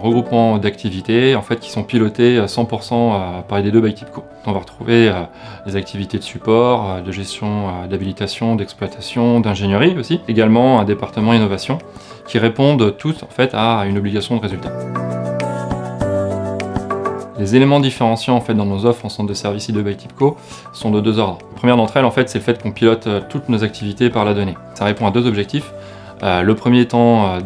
regroupement d'activités en fait, qui sont pilotées 100% par ID2 by TIBCO. On va retrouver des activités de support, de gestion d'habilitation, d'exploitation, d'ingénierie aussi. Également un département innovation qui répondent tous en fait, à une obligation de résultat. Les éléments différenciants en fait, dans nos offres en centre de service ID2 by TIBCO sont de deux ordres. La première d'entre elles, en fait, c'est le fait qu'on pilote toutes nos activités par la donnée. Ça répond à deux objectifs. Le premier étant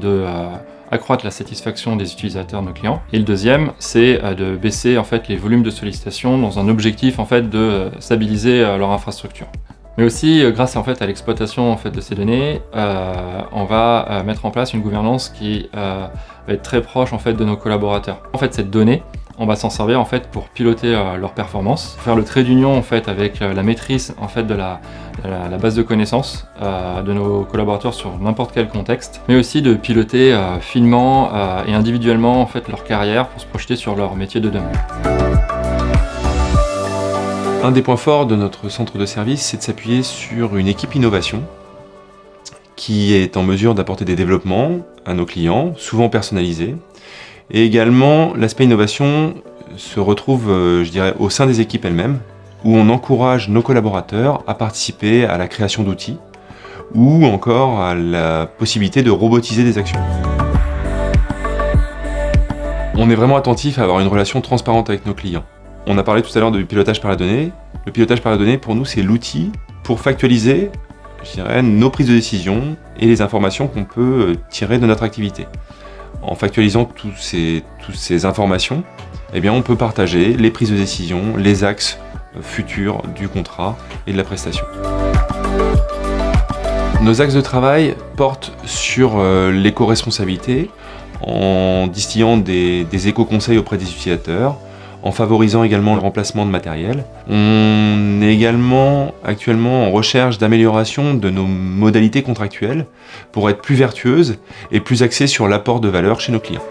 accroître la satisfaction des utilisateurs de nos clients. Et le deuxième, c'est de baisser en fait, les volumes de sollicitations dans un objectif en fait, de stabiliser leur infrastructure. Mais aussi, grâce en fait, à l'exploitation en fait, de ces données, on va mettre en place une gouvernance qui va être très proche en fait, de nos collaborateurs. En fait, cette donnée, on va s'en servir en fait, pour piloter leur performance, faire le trait d'union en fait, avec la maîtrise en fait, de la base de connaissances de nos collaborateurs sur n'importe quel contexte, mais aussi de piloter finement et individuellement en fait, leur carrière pour se projeter sur leur métier de demain. Un des points forts de notre centre de service, c'est de s'appuyer sur une équipe innovation qui est en mesure d'apporter des développements à nos clients, souvent personnalisés. Et également, l'aspect innovation se retrouve, je dirais, au sein des équipes elles-mêmes, où on encourage nos collaborateurs à participer à la création d'outils, ou encore à la possibilité de robotiser des actions. On est vraiment attentif à avoir une relation transparente avec nos clients. On a parlé tout à l'heure du pilotage par la donnée. Le pilotage par la donnée, pour nous, c'est l'outil pour factualiser, je dirais, nos prises de décision et les informations qu'on peut tirer de notre activité. En factualisant toutes ces informations, eh bien, on peut partager les prises de décision, les axes futurs du contrat et de la prestation. Nos axes de travail portent sur l'éco-responsabilité en distillant des éco-conseils auprès des utilisateurs, en favorisant également le remplacement de matériel. On est également actuellement en recherche d'amélioration de nos modalités contractuelles pour être plus vertueuses et plus axées sur l'apport de valeur chez nos clients.